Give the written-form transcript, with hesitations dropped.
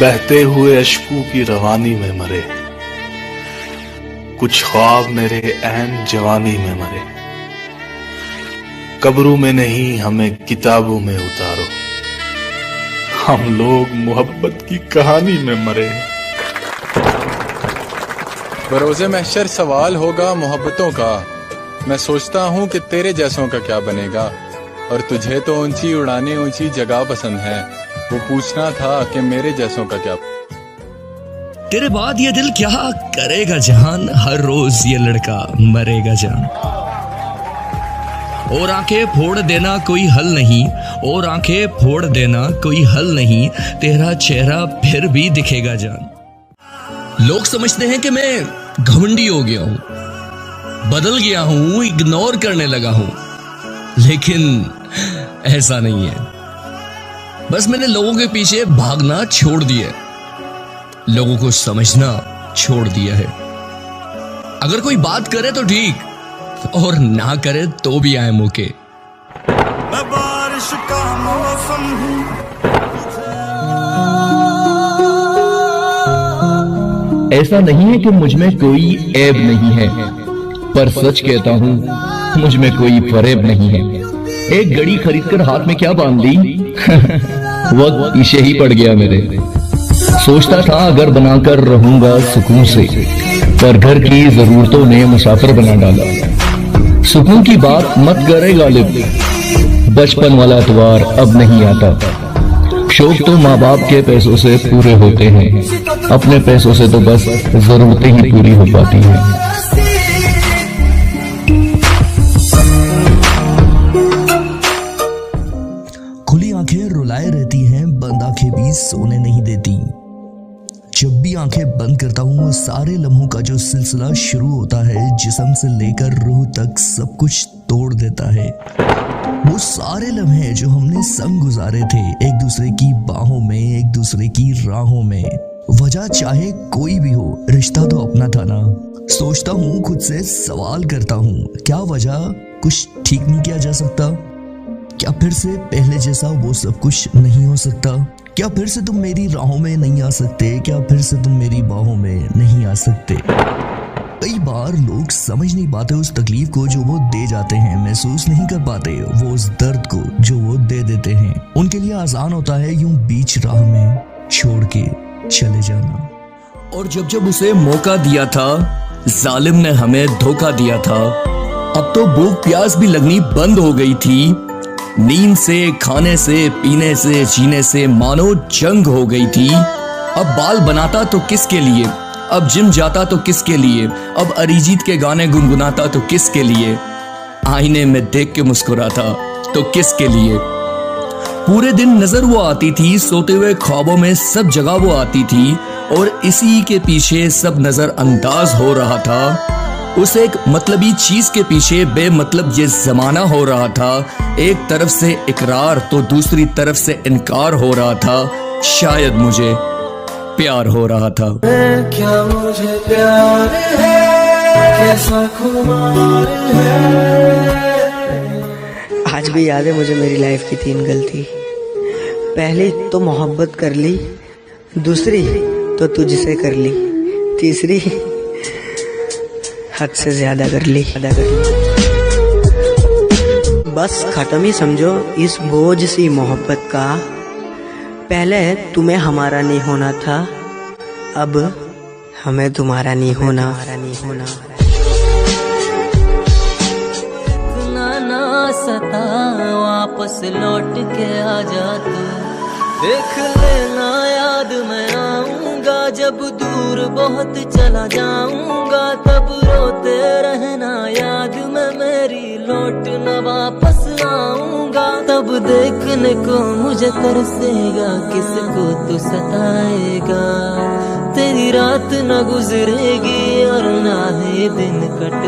बहते हुए अश्कों की रवानी में मरे, कुछ ख्वाब मेरे ऐन जवानी में मरे। कब्रों में नहीं हमें किताबों में उतारो, हम लोग मोहब्बत की कहानी में मरे। बरोज़े महशर सवाल होगा मोहब्बतों का, मैं सोचता हूँ कि तेरे जैसों का क्या बनेगा। और तुझे तो ऊंची उड़ाने ऊंची जगह पसंद है, वो पूछना था कि मेरे जैसों का क्या। तेरे बाद ये दिल क्या करेगा जान, हर रोज ये लड़का मरेगा जान। और आंखें फोड़ देना कोई हल नहीं, और आंखें फोड़ देना कोई हल नहीं, तेरा चेहरा फिर भी दिखेगा जान। लोग समझते हैं कि मैं घमंडी हो गया हूं, बदल गया हूं, इग्नोर करने लगा हूं, लेकिन ऐसा नहीं है। बस मैंने लोगों के पीछे भागना छोड़ दिया है, लोगों को समझना छोड़ दिया है। अगर कोई बात करे तो ठीक, और ना करे तो भी आए मौके। मैं बारिश का मौसम हूं, ऐसा नहीं है कि मुझ में कोई ऐब नहीं है, पर सच कहता हूँ मुझ में कोई फरेब नहीं है। एक घड़ी खरीदकर हाथ में क्या बांध ली वक्त पीछे ही पड़ गया मेरे। सोचता था अगर बनाकर रहूंगा सुकून से, पर घर की जरूरतों ने मुसाफिर बना डाला। सुकून की बात मत करे गालिब, बचपन वाला एतवार अब नहीं आता। शौक तो माँ बाप के पैसों से पूरे होते हैं, अपने पैसों से तो बस जरूरतें ही पूरी हो पाती हैं। खुली आंखें रुलाए रहती हैं, बंद आंखें भी सोने नहीं देती। जब भी आंखें बंद करता हूँ, सारे लम्हों का जो सिलसिला शुरू होता है, जिस्म से लेकर रूह तक सब कुछ तोड़ देता है। वो सारे लम्हे जो हमने संग गुजारे थे, एक दूसरे की बाहों में, एक दूसरे की राहों में। वजह चाहे कोई भी हो, रिश्ता तो अपना था ना। सोचता हूँ, खुद से सवाल करता हूँ, क्या वजह कुछ ठीक नहीं किया जा सकता? क्या फिर से पहले जैसा वो सब कुछ नहीं हो सकता? क्या फिर से तुम मेरी राहों में नहीं आ सकते? क्या फिर से तुम मेरी बाहों में नहीं आ सकते? कई बार लोग समझ नहीं पाते उस तकलीफ को जो वो दे जाते हैं, महसूस नहीं कर पाते वो उस दर्द को जो वो दे देते हैं। उनके लिए आसान होता है यूं बीच राह में छोड़ के चले जाना। और जब जब उसे मौका दिया था, जालिम ने हमें धोखा दिया था। अब तो भूख प्यास भी लगनी बंद हो गई थी। नींद से, खाने से, पीने से, जीने से मानो जंग हो गई थी। अब बाल बनाता तो किसके लिए, अब जिम जाता तो किसके लिए, अब अरिजीत के गाने गुनगुनाता तो किसके लिए, आईने में देख के मुस्कुराता तो किसके लिए। पूरे दिन नजर वो आती थी, सोते हुए ख्वाबों में सब जगह वो आती थी, और इसी के पीछे सब नजर अंदाज हो रहा था। उस एक मतलबी चीज के पीछे बेमतलब ये जमाना हो रहा था। एक तरफ से इकरार तो दूसरी तरफ से इनकार हो रहा था। शायद मुझे प्यार हो रहा था। क्या मुझे प्यार है, कैसा खुमार है। आज भी याद है मुझे मेरी लाइफ की 3 गलती। पहली तो मोहब्बत कर ली, दूसरी तो तुझसे कर ली, तीसरी हद से ज्यादा कर ली। बस खत्म ही समझो इस बोझ सी मोहब्बत का। पहले तुम्हें हमारा नहीं होना था, अब हमें तुम्हारा नहीं होना। इतना ना सता, वापस लौट के आ जा तू। देख लेना याद मैं आऊंगा, जब दूर बहुत चला जाऊंगा, तब रोते रहना याद में मेरी, लौट न वापस आऊंगा। तब देखने को मुझे तरसेगा, किसको तू सताएगा। तेरी रात न गुजरेगी और ना ही दिन कट